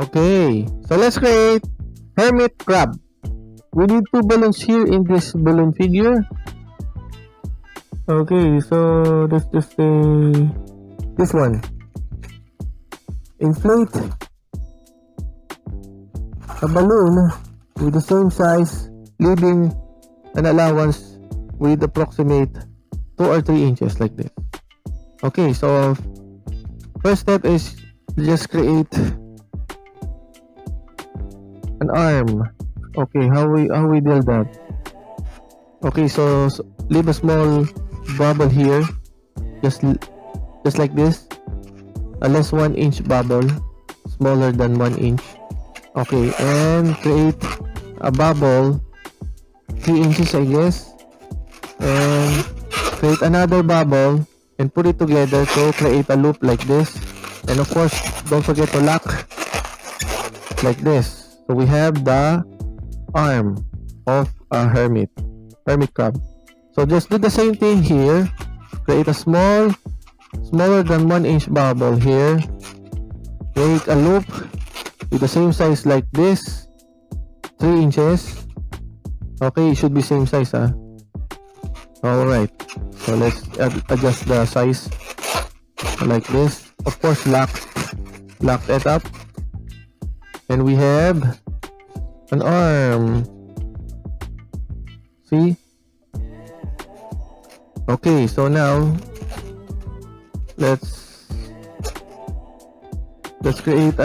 Okay, so let's create Hermit crab. We need 2 balloons here in this balloon figure. Okay, so let's just say this one. Inflate a balloon with the same size, leaving an allowance with approximate 2 or 3 inches like this. Okay, so first step is just create an arm. Okay, how we build that? Okay, so leave a small bubble here, just like this, a less 1 inch bubble, smaller than 1 inch. Okay, and create a bubble 3 inches, I guess, and create another bubble and put it together to create a loop like this. And of course, don't forget to lock like this. So we have the arm of a hermit crab. So just do the same thing here. Create a smaller than 1 inch bubble here. Make a loop with the same size like this, 3 inches. Okay, it should be same size, huh? Alright, so let's adjust the size like this. Of course, lock it up, and we have an arm. See? Okay, so now let's create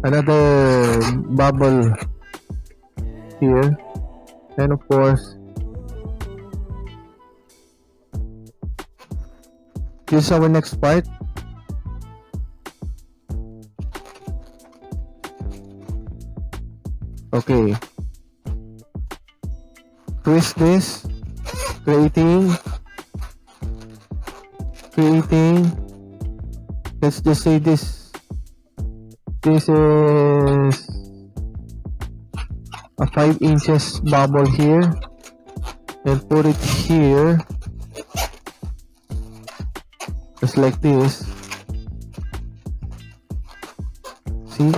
another bubble here, and of course this is our next part. Okay, twist this, creating, let's just say this is a 5 inches bubble here, and put it here just like this. See?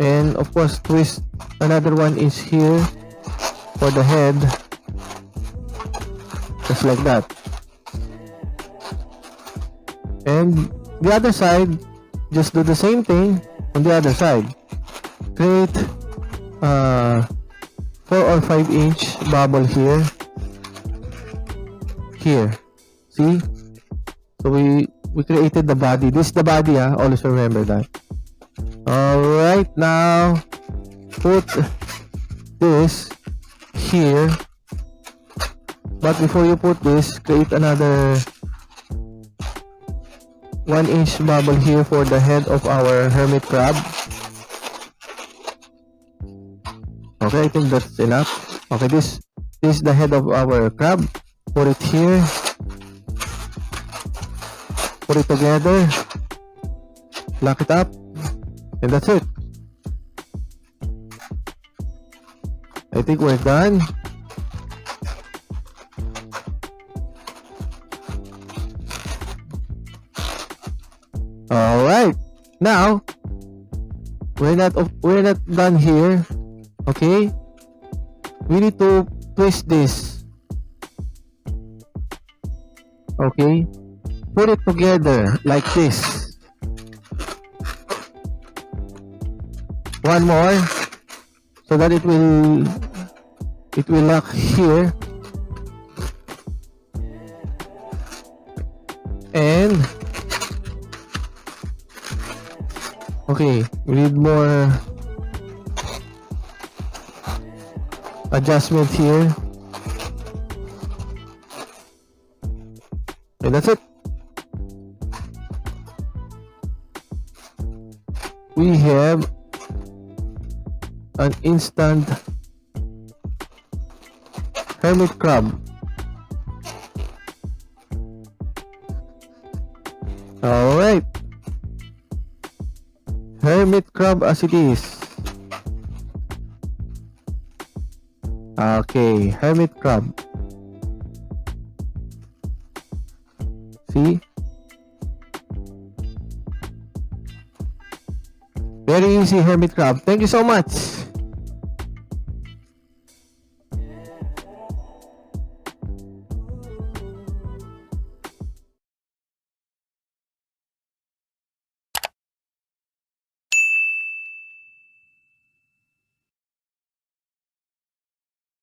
And of course, twist another 1 inch here for the head, just like that. And the other side, just do the same thing on the other side. Create 4 or 5 inch bubble here. See? So we created the body. This is the body, always remember that. Alright, now put this here, but before you put this, create another 1 inch bubble here for the head of our hermit crab. Okay, I think that's enough. Okay, this is the head of our crab. Put it here, put it together, lock it up, and that's it. I think we're done. Alright, now we're not done here. Okay, we need to twist this. Okay, put it together like this. One more, so that it will lock here, and okay, we need more adjustment here, and that's it. We have an instant hermit crab. Alright, hermit crab as it is. Okay, hermit crab. See? Very easy, hermit crab. Thank you so much.